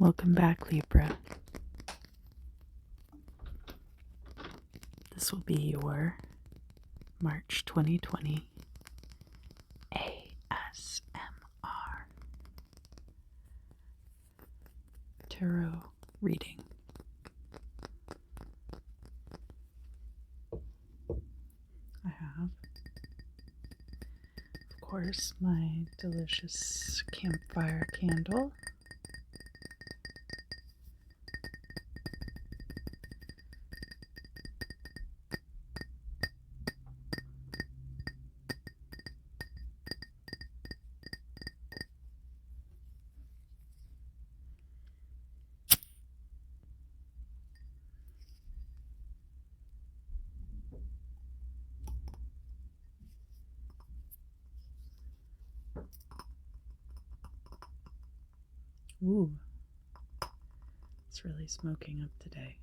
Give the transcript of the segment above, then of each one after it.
Welcome back, Libra. This will be your March 2020 ASMR tarot reading. I have, of course, my delicious campfire candle. Ooh, it's really smoking up today.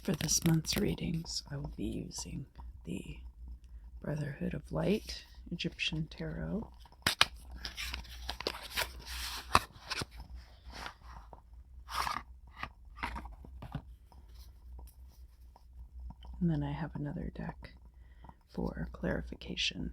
For this month's readings, I will be using the Brotherhood of Light Egyptian Tarot. And then I have another deck for clarification.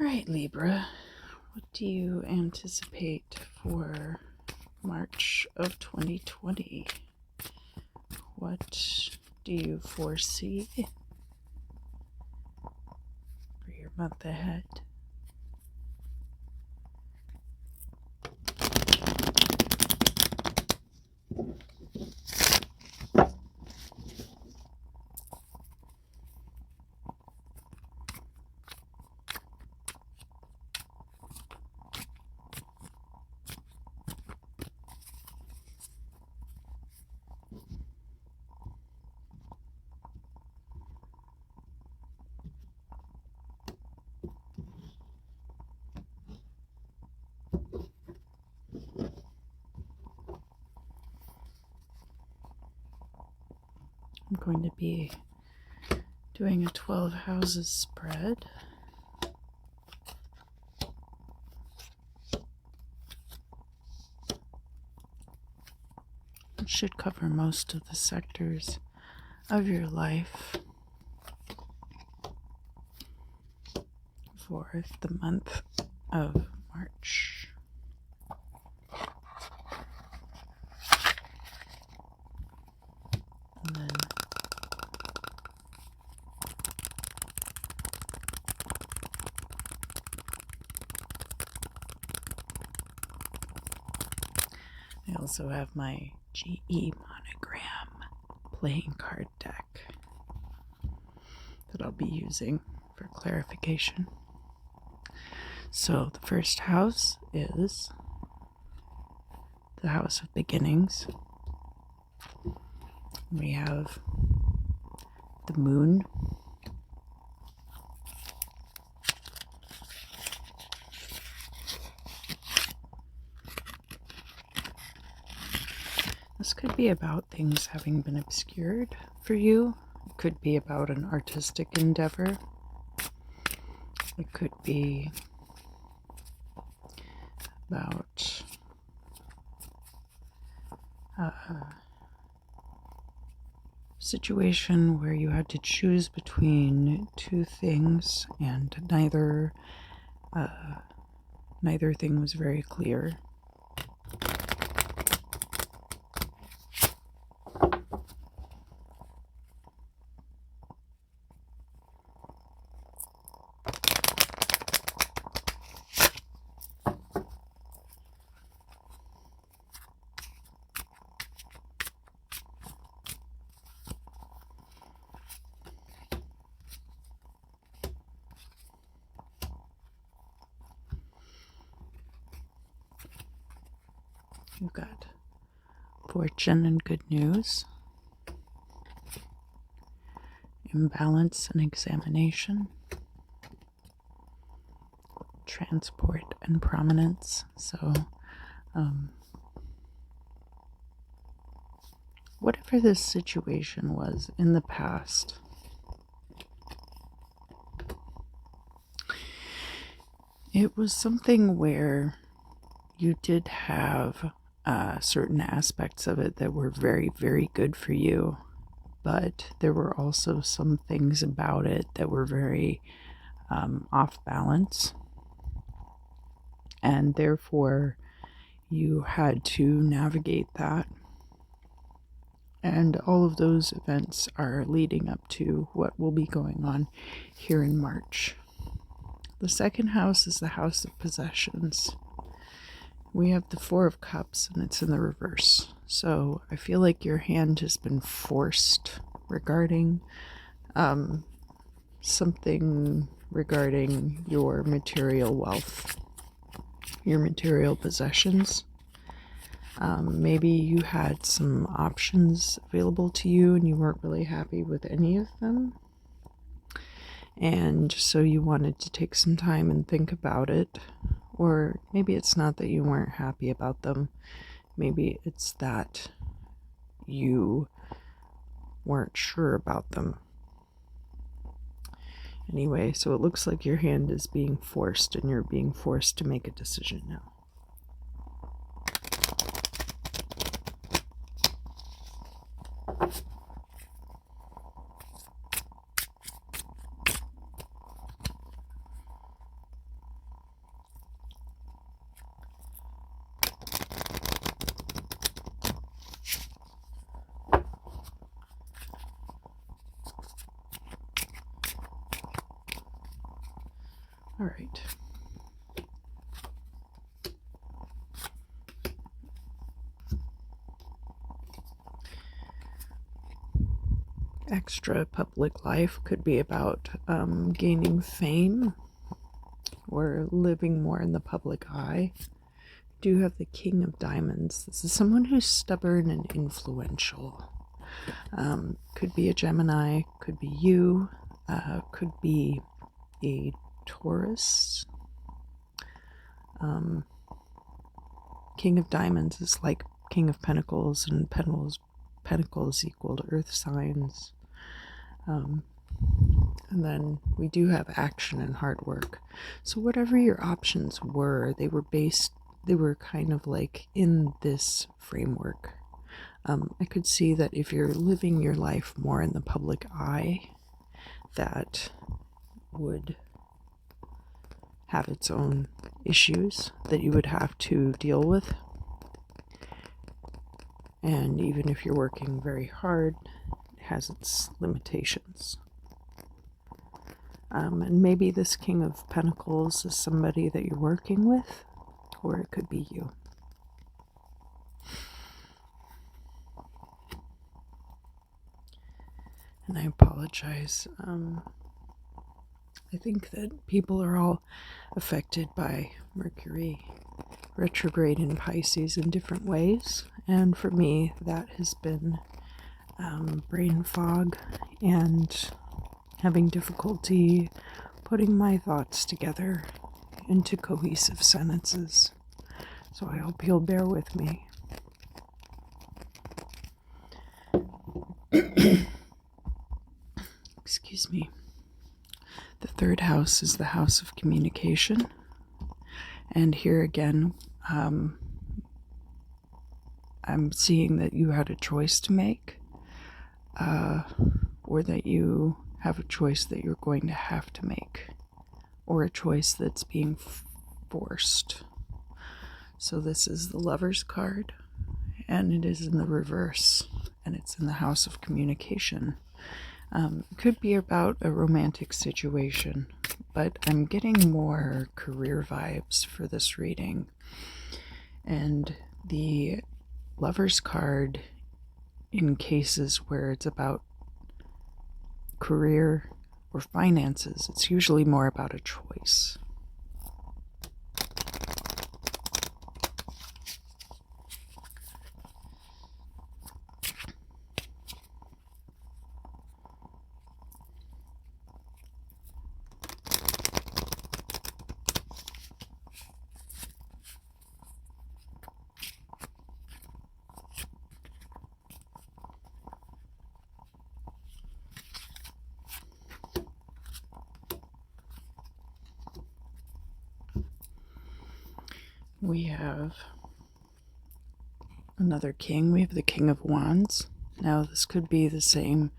All right, Libra, what do you anticipate for March of 2020? What do you foresee for your month ahead? I'm going to be doing a 12 houses spread. It should cover most of the sectors of your life for the month of March. And then I also have my GE monogram playing card deck that I'll be using for clarification. So the first house is the house of beginnings. We have the moon. This could be about things having been obscured for you. It could be about an artistic endeavor. It could be about a situation where you had to choose between two things and neither thing was very clear. You've got fortune and good news, imbalance and examination, transport and prominence. So, whatever this situation was in the past, it was something where you did have certain aspects of it that were very, very good for you, but there were also some things about it that were very off balance, and therefore you had to navigate that. And all of those events are leading up to what will be going on here in March. The second house is the house of possessions. We have the Four of Cups, and it's in the reverse. So I feel like your hand has been forced regarding something regarding your material wealth, your material possessions. Maybe you had some options available to you and you weren't really happy with any of them. And so you wanted to take some time and think about it. Or maybe it's not that you weren't happy about them. Maybe it's that you weren't sure about them. Anyway, so it looks like your hand is being forced and you're being forced to make a decision now. All right. Extra public life could be about gaining fame or living more in the public eye. Do have the King of Diamonds. This is someone who's stubborn and influential. Could be a Gemini, could be you, could be a Taurus. King of Diamonds is like King of Pentacles, and Pentacles equal to Earth signs. And then we do have action and hard work. So whatever your options were, they were kind of like in this framework. I could see that if you're living your life more in the public eye, that would have its own issues that you would have to deal with. And even if you're working very hard, it has its limitations. And maybe this King of Pentacles is somebody that you're working with, or it could be you. And I apologize. I think that people are all affected by Mercury retrograde in Pisces in different ways. And for me, that has been brain fog and having difficulty putting my thoughts together into cohesive sentences. So I hope you'll bear with me. Excuse me. The third house is the house of communication. And here again, I'm seeing that you had a choice to make, or that you have a choice that you're going to have to make, or a choice that's being forced. So this is the Lover's card, and it is in the reverse, and it's in the house of communication. It could be about a romantic situation, but I'm getting more career vibes for this reading. And the Lover's card, in cases where it's about career or finances, it's usually more about a choice. We have another king. We have the King of Wands. Now, this could be the same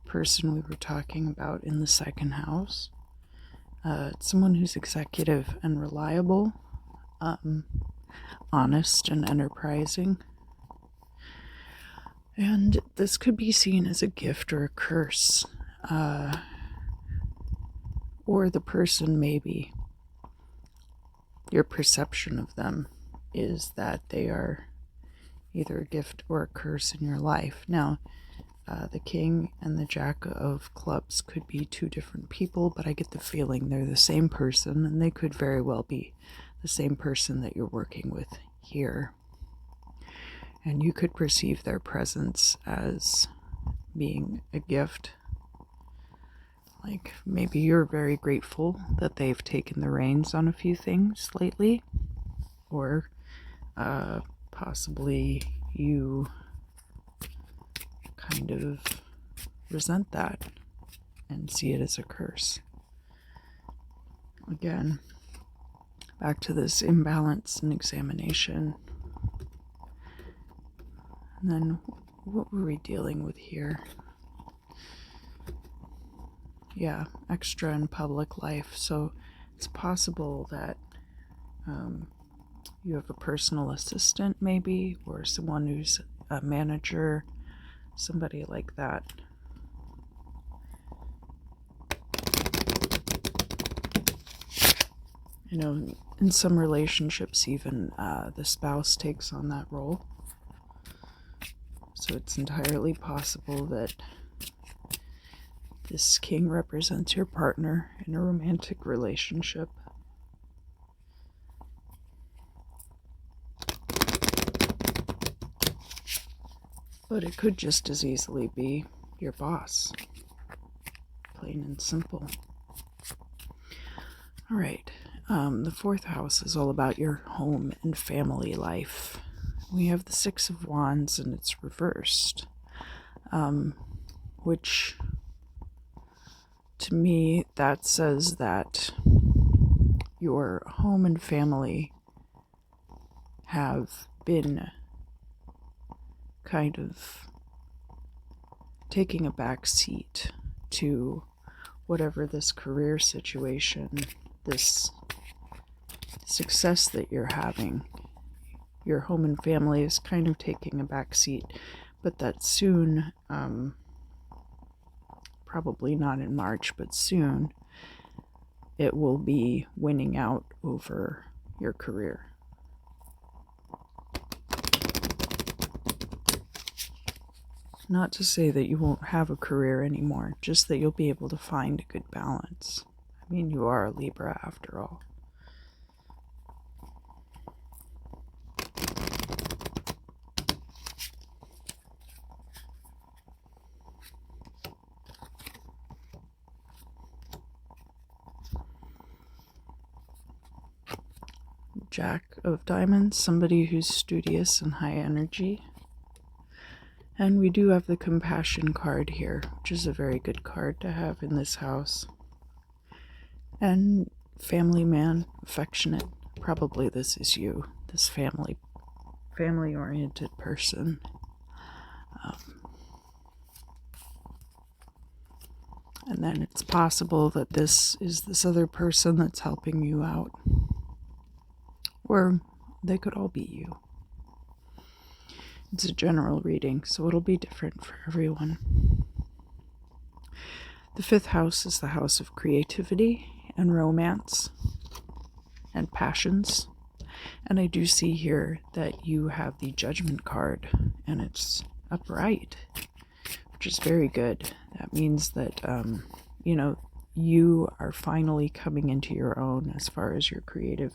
person we were talking about in the second house. It's someone who's executive and reliable, honest and enterprising. And this could be seen as a gift or a curse. Or the person, maybe, your perception of them is that they are either a gift or a curse in your life. Now, the King and the Jack of Clubs could be two different people, but I get the feeling they're the same person, and they could very well be the same person that you're working with here. And you could perceive their presence as being a gift. Like, maybe you're very grateful that they've taken the reins on a few things lately, or possibly you kind of resent that and see it as a curse. Again, back to this imbalance and examination. And then what were we dealing with here? Yeah, extra in public life. So it's possible that you have a personal assistant, maybe, or someone who's a manager, somebody like that. You know, in some relationships, even the spouse takes on that role. So it's entirely possible that this king represents your partner in a romantic relationship. But it could just as easily be your boss. Plain and simple. All right. The fourth house is all about your home and family life. We have the Six of Wands, and it's reversed, which to me, that says that your home and family have been kind of taking a back seat to whatever this career situation, this success that you're having. Your home and family is kind of taking a back seat, but that soon, probably not in March, but soon, it will be winning out over your career. Not to say that you won't have a career anymore, just that you'll be able to find a good balance. I mean, you are a Libra after all. Jack of Diamonds, somebody who's studious and high energy. And we do have the Compassion card here, which is a very good card to have in this house. And family man, affectionate. Probably this is you, this family-oriented person. And then it's possible that this is this other person that's helping you out. Or they could all be you. It's a general reading, so it'll be different for everyone. The 5th house is the house of creativity and romance and passions. And I do see here that you have the Judgment card, and it's upright, which is very good. That means that, you are finally coming into your own as far as your creative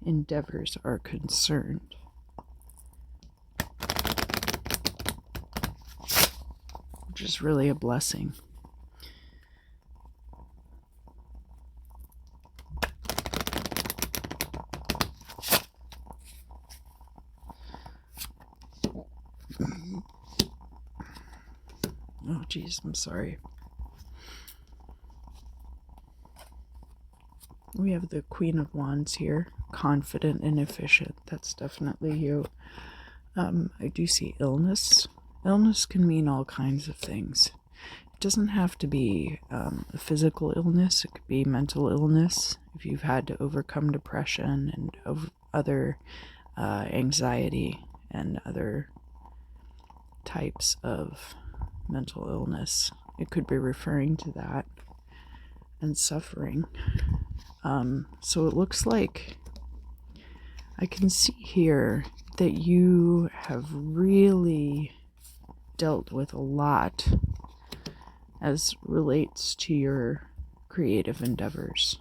endeavors are concerned. Which is really a blessing. Oh, geez, I'm sorry. We have the Queen of Wands here, confident and efficient. That's definitely you. I do see illness. Illness can mean all kinds of things. It doesn't have to be a physical illness. It could be mental illness. If you've had to overcome depression and other anxiety and other types of mental illness, it could be referring to that, and suffering. So it looks like I can see here that you have really dealt with a lot as relates to your creative endeavors.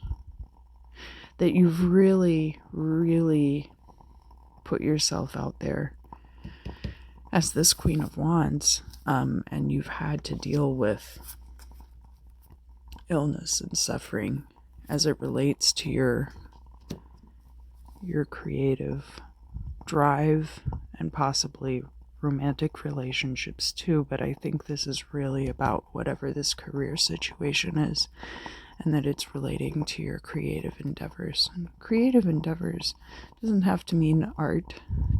That you've really, really put yourself out there as this Queen of Wands, and you've had to deal with illness and suffering as it relates to your creative drive and possibly romantic relationships too. But I think this is really about whatever this career situation is, and that it's relating to your creative endeavors. And creative endeavors doesn't have to mean art,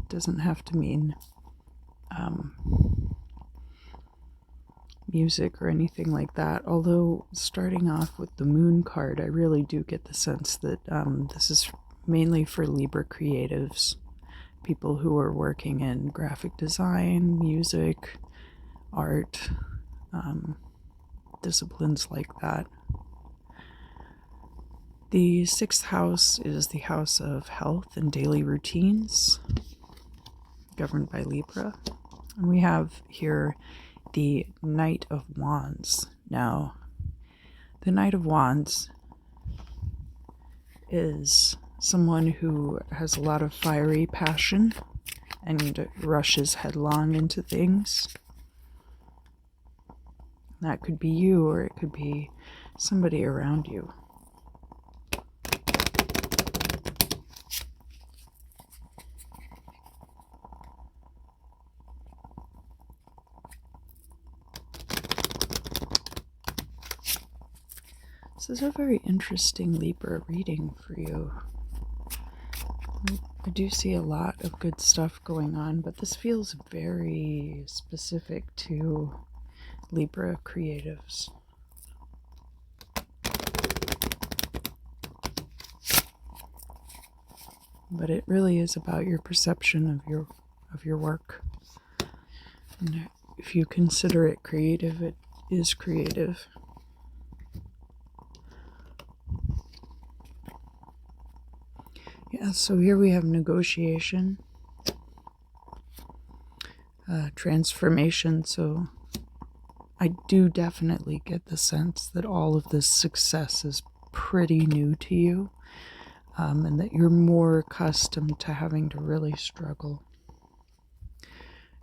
doesn't have to mean music or anything like that. Although starting off with the Moon card, I really do get the sense that this is mainly for Libra creatives, people who are working in graphic design, music, art, disciplines like that. The 6th house is the house of health and daily routines, governed by Libra. And we have here the Knight of Wands. Now, the Knight of Wands is someone who has a lot of fiery passion and rushes headlong into things. That could be you, or it could be somebody around you. This is a very interesting Libra reading for you. I do see a lot of good stuff going on, but this feels very specific to Libra creatives. But it really is about your perception of your work. And if you consider it creative, it is creative. Yeah, so here we have negotiation, transformation. So I do definitely get the sense that all of this success is pretty new to you, and that you're more accustomed to having to really struggle.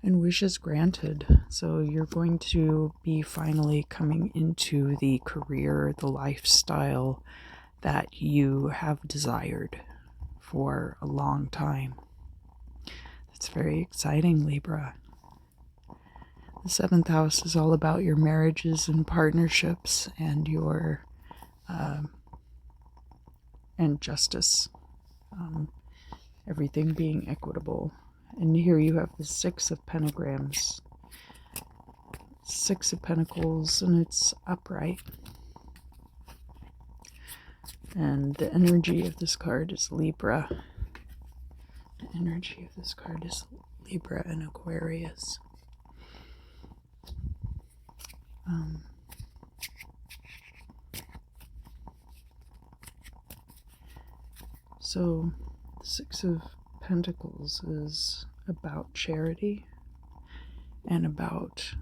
And wishes granted. So you're going to be finally coming into the career, the lifestyle that you have desired for a long time. That's very exciting, Libra. The 7th house is all about your marriages and partnerships and your and justice. Everything being equitable. And here you have the Six of Pentagrams. Six of Pentacles, and it's upright. And the energy of this card is Libra. The energy of this card is Libra and Aquarius. So the Six of Pentacles is about charity and about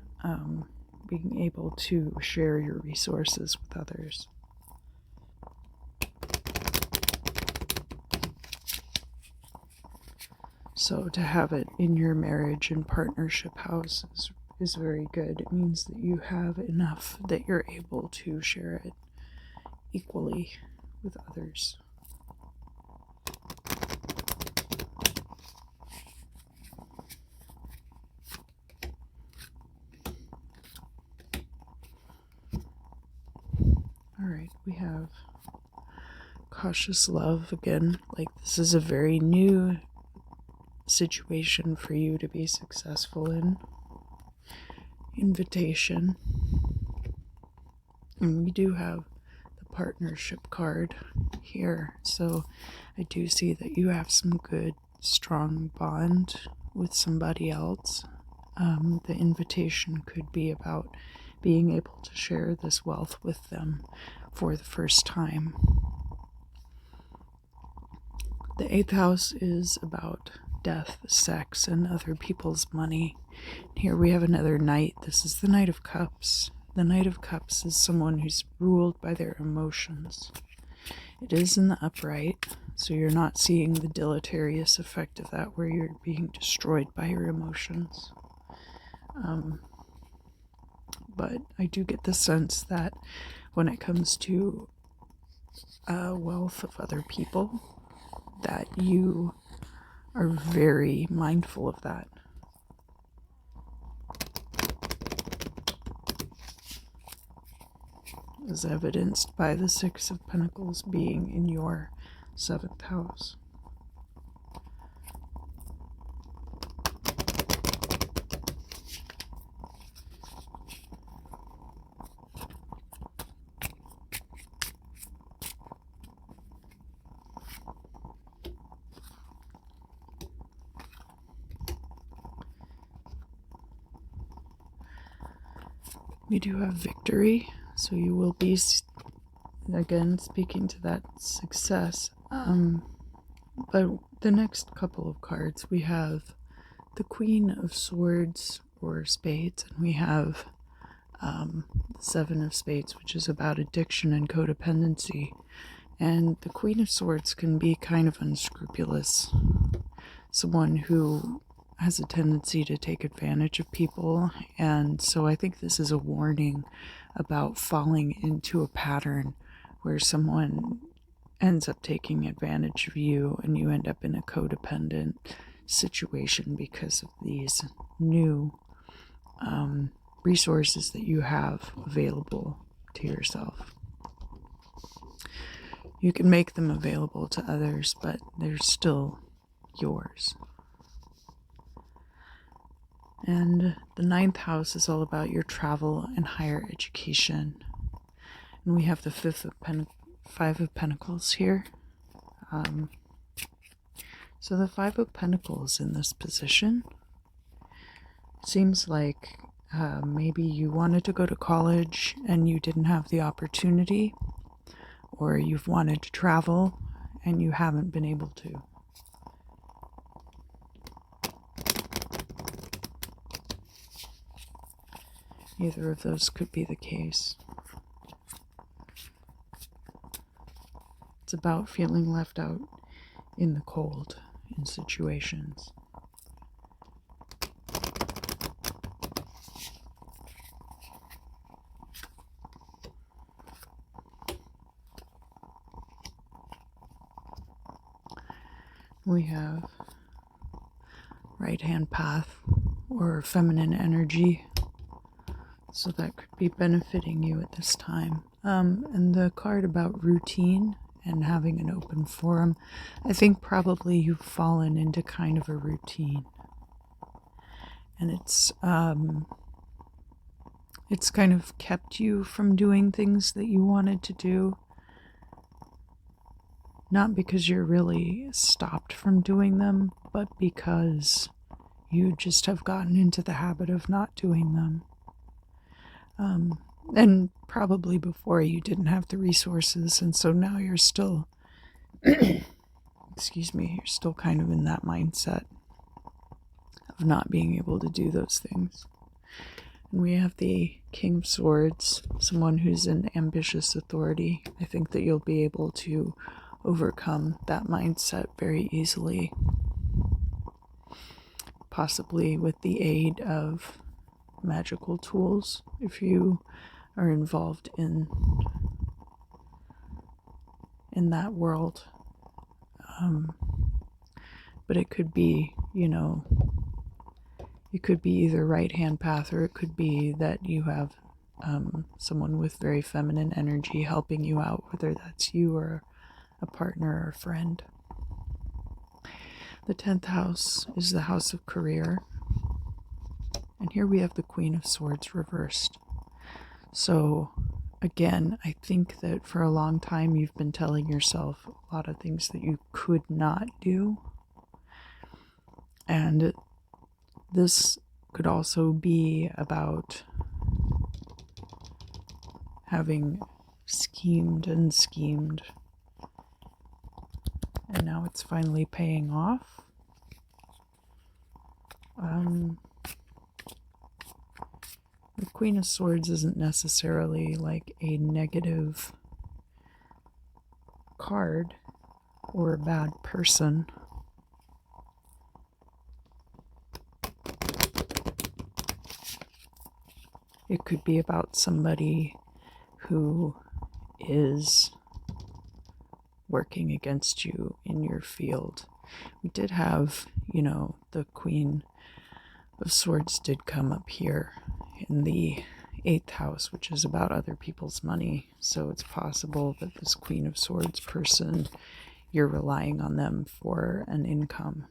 being able to share your resources with others. So to have it in your marriage and partnership house is very good. It means that you have enough that you're able to share it equally with others. All right, we have cautious love again. Like, this is a very new situation for you to be successful in. Invitation. And we do have the partnership card here. So I do see that you have some good, strong bond with somebody else. The invitation could be about being able to share this wealth with them for the first time. The 8th house is about death, sex, and other people's money. Here we have another Knight. This is the Knight of Cups. The Knight of Cups is someone who's ruled by their emotions. It is in the upright, so you're not seeing the deleterious effect of that where you're being destroyed by your emotions. But I do get the sense that when it comes to wealth of other people, that you are very mindful of that. As evidenced by the Six of Pentacles being in your 7th house. We do have victory, so you will be, again, speaking to that success. But the next couple of cards, we have the Queen of Swords or Spades, and we have the Seven of Spades, which is about addiction and codependency. And the Queen of Swords can be kind of unscrupulous, someone who has a tendency to take advantage of people, and so I think this is a warning about falling into a pattern where someone ends up taking advantage of you and you end up in a codependent situation because of these new resources that you have available to yourself. You can make them available to others, but they're still yours. And the 9th house is all about your travel and higher education. And we have the Five of Pentacles here. So the Five of Pentacles in this position seems like maybe you wanted to go to college and you didn't have the opportunity, or you've wanted to travel and you haven't been able to. Either of those could be the case. It's about feeling left out in the cold in situations. We have right-hand path or feminine energy. So that could be benefiting you at this time. And the card about routine and having an open forum. I think probably you've fallen into kind of a routine. And it's kind of kept you from doing things that you wanted to do. Not because you're really stopped from doing them, but because you just have gotten into the habit of not doing them. And probably before you didn't have the resources, and so now you're still, excuse me, you're still kind of in that mindset of not being able to do those things. And we have the King of Swords, someone who's an ambitious authority. I think that you'll be able to overcome that mindset very easily, possibly with the aid of magical tools if you are involved in that world. But it could be, it could be either right-hand path, or it could be that you have someone with very feminine energy helping you out, whether that's you or a partner or a friend. The 10th house is the house of career. And here we have the Queen of Swords reversed. So, again, I think that for a long time you've been telling yourself a lot of things that you could not do. And this could also be about having schemed, and now it's finally paying off. The Queen of Swords isn't necessarily like a negative card or a bad person. It could be about somebody who is working against you in your field. We did have, the Queen of Swords did come up here in the 8th house, which is about other people's money. So it's possible that this Queen of Swords person, you're relying on them for an income.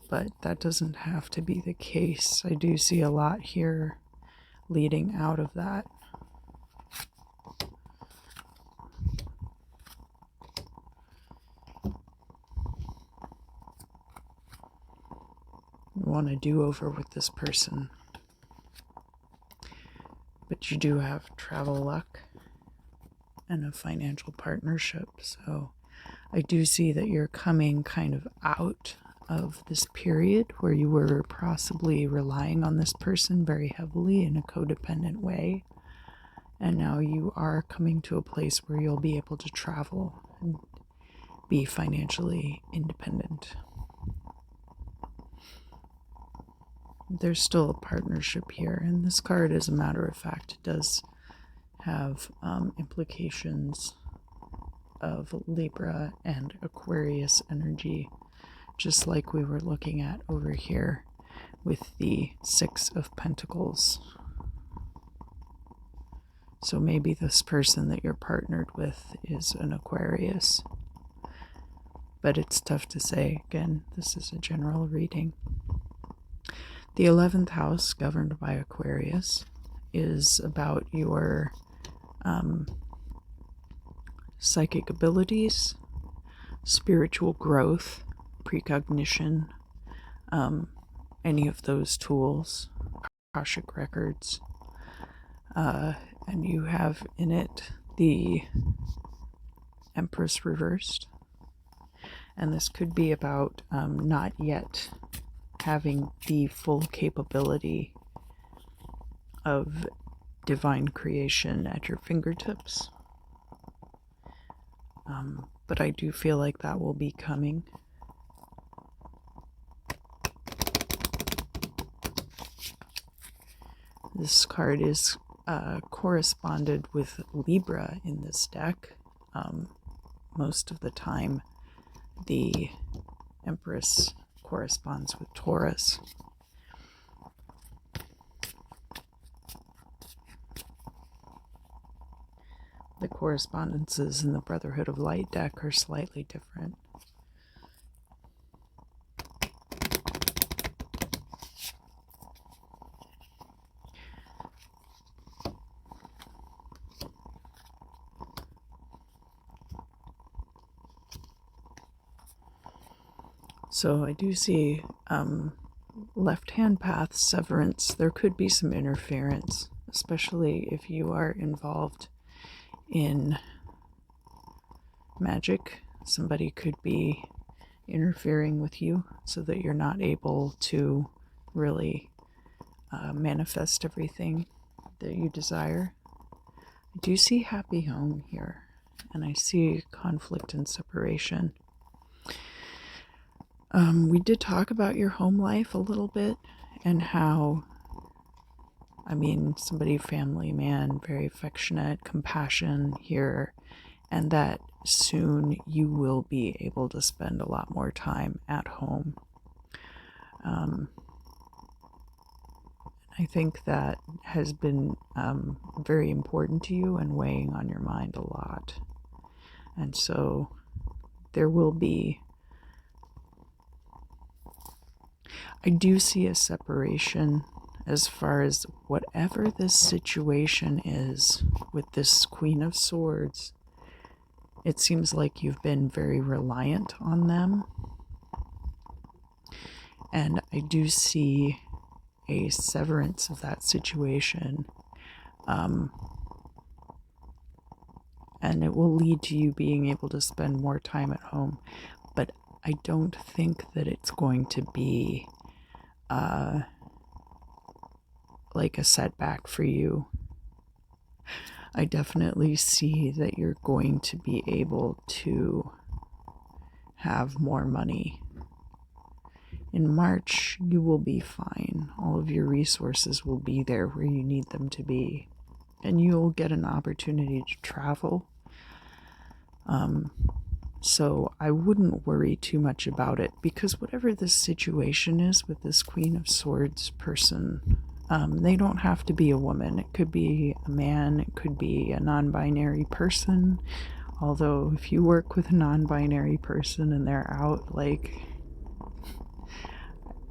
But that doesn't have to be the case. I do see a lot here leading out of that. You want a do-over with this person. But you do have travel luck and a financial partnership. So I do see that you're coming kind of out of this period where you were possibly relying on this person very heavily in a codependent way. And now you are coming to a place where you'll be able to travel and be financially independent. There's still a partnership here, and this card, as a matter of fact, does have implications of Libra and Aquarius energy, just like we were looking at over here with the 6 of Pentacles. So maybe this person that you're partnered with is an Aquarius. But it's tough to say. Again, this is a general reading. The 11th house, governed by Aquarius, is about your psychic abilities, spiritual growth, precognition, any of those tools, Akashic records. And you have in it the Empress reversed. And this could be about not yet having the full capability of divine creation at your fingertips. But I do feel like that will be coming. This card is corresponded with Libra in this deck. Most of the time, the Empress corresponds with Taurus. the correspondences in the Brotherhood of Light deck are slightly different. So I do see left-hand path severance. There could be some interference, especially if you are involved in magic. Somebody could be interfering with you so that you're not able to really manifest everything that you desire. I do see happy home here, and I see conflict and separation. We did talk about your home life a little bit and how, somebody, family man, very affectionate, compassion here, and that soon you will be able to spend a lot more time at home. I think that has been very important to you and weighing on your mind a lot. And so there will be, I do see a separation as far as whatever this situation is with this Queen of Swords. It seems like you've been very reliant on them. And I do see a severance of that situation. And it will lead to you being able to spend more time at home. But I don't think that it's going to be like a setback for you. I definitely see that you're going to be able to have more money. In March, you will be fine. All of your resources will be there where you need them to be. And you'll get an opportunity to travel. So I wouldn't worry too much about it, because whatever this situation is with this Queen of Swords person, they don't have to be a woman. It could be a man, it could be a non-binary person. Although if you work with a non-binary person and they're out,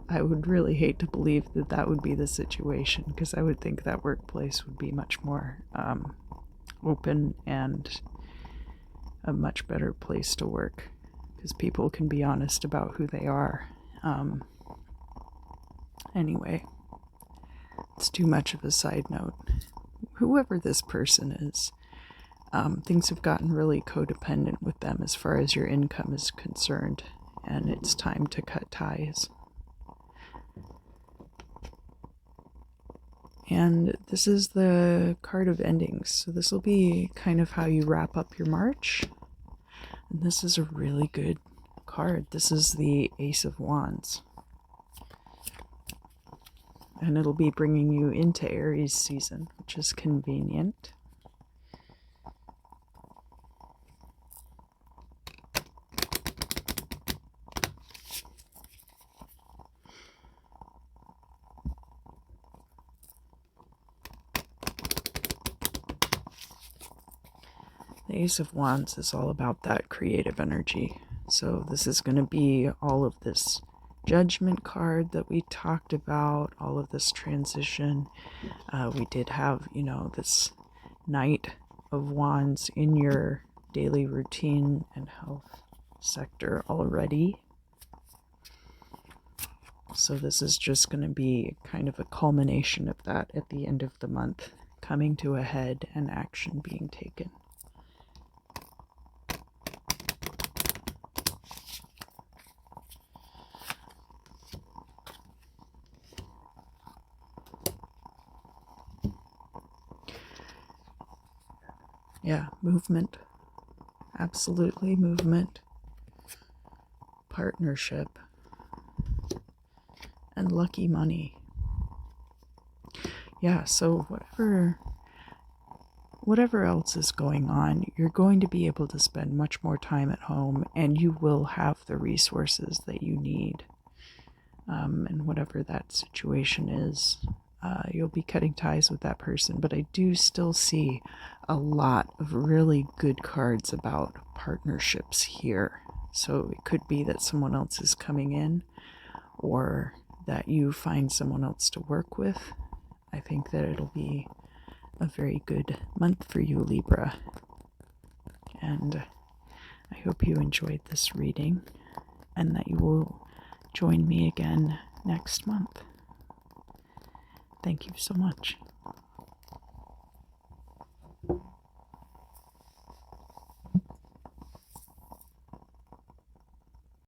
I would really hate to believe that that would be the situation, because I would think that workplace would be much more open and a much better place to work, because people can be honest about who they are. Anyway, it's too much of a side note. Whoever this person is, things have gotten really codependent with them as far as your income is concerned, and it's time to cut ties. And this is the card of endings, so this will be kind of how you wrap up your March. And this is a really good card. This is the Ace of Wands. And it'll be bringing you into Aries season, which is convenient. The Ace of Wands is all about that creative energy. So this is going to be all of this Judgment card that we talked about, all of this transition. We did have, this Knight of Wands in your daily routine and health sector already. So this is just going to be kind of a culmination of that at the end of the month, coming to a head and action being taken. Yeah, movement. Absolutely movement. Partnership. And lucky money. Yeah, so whatever else is going on, you're going to be able to spend much more time at home, and you will have the resources that you need. And whatever that situation is, you'll be cutting ties with that person. But I do still see a lot of really good cards about partnerships here. So it could be that someone else is coming in, or that you find someone else to work with. I think that it'll be a very good month for you, Libra. And I hope you enjoyed this reading and that you will join me again next month. Thank you so much.